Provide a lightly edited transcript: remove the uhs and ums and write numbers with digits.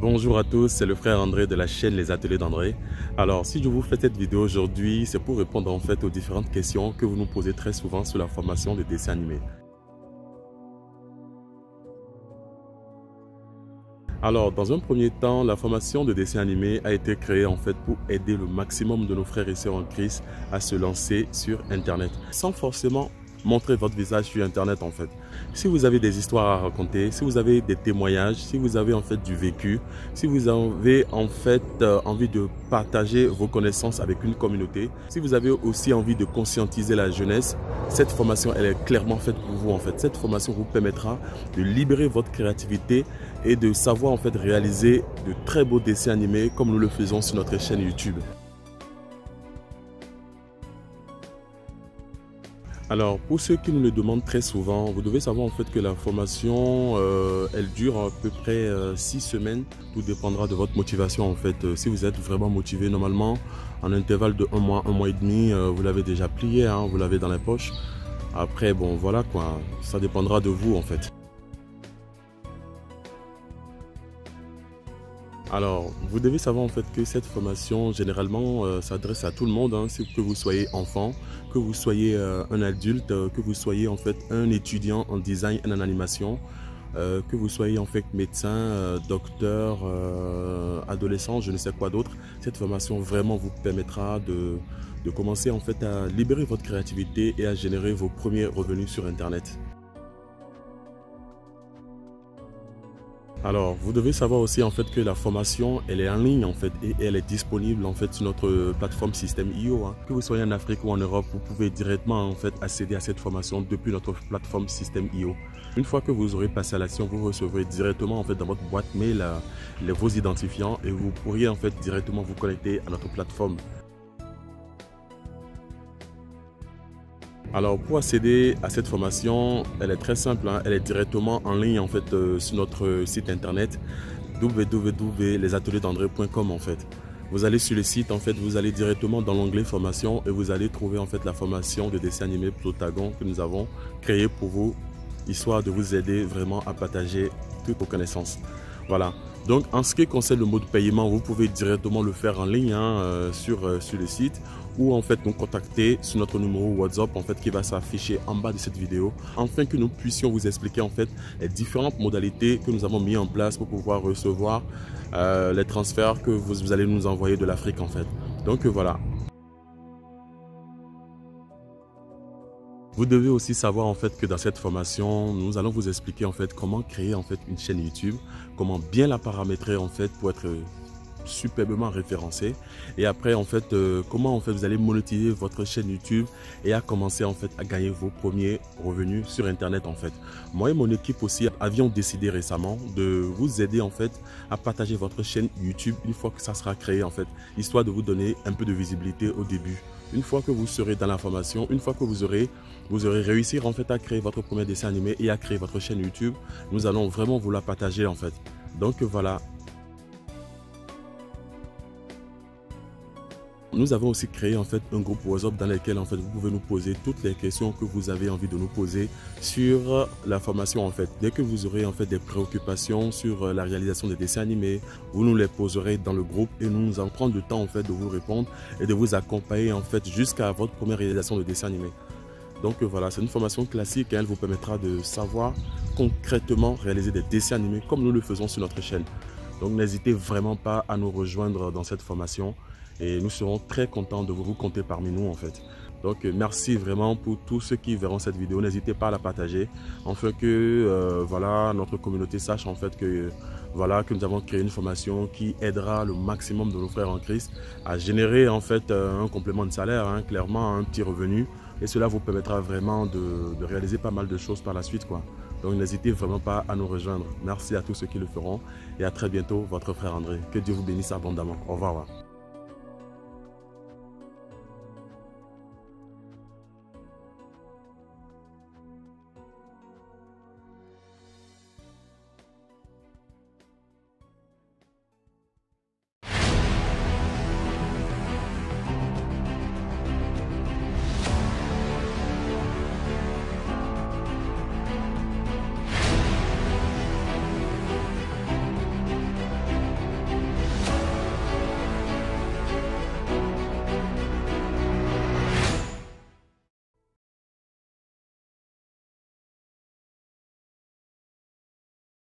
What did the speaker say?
Bonjour à tous, c'est le frère André de la chaîne Les Ateliers d'André. Alors, si je vous fais cette vidéo aujourd'hui, c'est pour répondre en fait aux différentes questions que vous nous posez très souvent sur la formation de dessin animé. Alors, dans un premier temps, la formation de dessin animé a été créée en fait pour aider le maximum de nos frères et sœurs en Christ à se lancer sur Internet, sans forcément montrer votre visage sur Internet en fait. Si vous avez des histoires à raconter, si vous avez des témoignages, si vous avez en fait du vécu, si vous avez en fait envie de partager vos connaissances avec une communauté, si vous avez aussi envie de conscientiser la jeunesse, cette formation elle est clairement faite pour vous en fait. Cette formation vous permettra de libérer votre créativité et de savoir en fait réaliser de très beaux dessins animés comme nous le faisons sur notre chaîne YouTube. Alors, pour ceux qui nous le demandent très souvent, vous devez savoir en fait que la formation, elle dure à peu près 6 semaines. Tout dépendra de votre motivation en fait. Si vous êtes vraiment motivé, normalement, en intervalle de un mois et demi, vous l'avez déjà plié, hein, vous l'avez dans la poche. Après, bon, voilà quoi, ça dépendra de vous en fait. Alors, vous devez savoir en fait que cette formation, généralement, s'adresse à tout le monde, hein, que vous soyez enfant, que vous soyez un adulte, que vous soyez en fait un étudiant en design et en animation, que vous soyez en fait médecin, docteur, adolescent, je ne sais quoi d'autre. Cette formation vraiment vous permettra de commencer en fait à libérer votre créativité et à générer vos premiers revenus sur Internet. Alors, vous devez savoir aussi en fait que la formation, elle est en ligne en fait et elle est disponible en fait sur notre plateforme System.io. Hein. Que vous soyez en Afrique ou en Europe, vous pouvez directement en fait accéder à cette formation depuis notre plateforme System.io. Une fois que vous aurez passé à l'action, vous recevrez directement en fait dans votre boîte mail vos identifiants et vous pourriez en fait directement vous connecter à notre plateforme. Alors pour accéder à cette formation, elle est très simple, hein. Elle est directement en ligne en fait sur notre site internet www.lesatelierdandré.com en fait. Vous allez sur le site en fait, vous allez directement dans l'onglet formation et vous allez trouver en fait la formation de dessin animé Plotagon que nous avons créée pour vous, histoire de vous aider vraiment à partager toutes vos connaissances. Voilà. Donc en ce qui concerne le mode de paiement, vous pouvez directement le faire en ligne hein, sur le site ou en fait nous contacter sur notre numéro WhatsApp en fait qui va s'afficher en bas de cette vidéo afin que nous puissions vous expliquer en fait les différentes modalités que nous avons mis en place pour pouvoir recevoir les transferts que vous allez nous envoyer de l'Afrique en fait. Donc voilà. Vous devez aussi savoir en fait que dans cette formation, nous allons vous expliquer en fait comment créer en fait une chaîne YouTube, comment bien la paramétrer en fait pour être superbement référencé et après en fait comment en fait vous allez monétiser votre chaîne YouTube et à commencer en fait à gagner vos premiers revenus sur internet en fait. Moi et mon équipe aussi avions décidé récemment de vous aider en fait à partager votre chaîne YouTube une fois que ça sera créé en fait, histoire de vous donner un peu de visibilité au début. Une fois que vous serez dans la formation, une fois que vous aurez réussi en fait à créer votre premier dessin animé et à créer votre chaîne YouTube, nous allons vraiment vous la partager en fait. Donc voilà. Nous avons aussi créé en fait un groupe WhatsApp dans lequel en fait vous pouvez nous poser toutes les questions que vous avez envie de nous poser sur la formation en fait. Dès que vous aurez en fait des préoccupations sur la réalisation des dessins animés, vous nous les poserez dans le groupe et nous allons prendre le temps en fait de vous répondre et de vous accompagner en fait jusqu'à votre première réalisation de dessin animé. Donc voilà, c'est une formation classique et elle vous permettra de savoir concrètement réaliser des dessins animés comme nous le faisons sur notre chaîne. Donc n'hésitez vraiment pas à nous rejoindre dans cette formation. Et nous serons très contents de vous compter parmi nous en fait. Donc merci vraiment pour tous ceux qui verront cette vidéo. N'hésitez pas à la partager afin que voilà, notre communauté sache en fait que, voilà, que nous avons créé une formation qui aidera le maximum de nos frères en Christ à générer en fait un complément de salaire, hein, clairement un petit revenu. Et cela vous permettra vraiment de réaliser pas mal de choses par la suite, quoi. Donc n'hésitez vraiment pas à nous rejoindre. Merci à tous ceux qui le feront et à très bientôt, votre frère André. Que Dieu vous bénisse abondamment. Au revoir.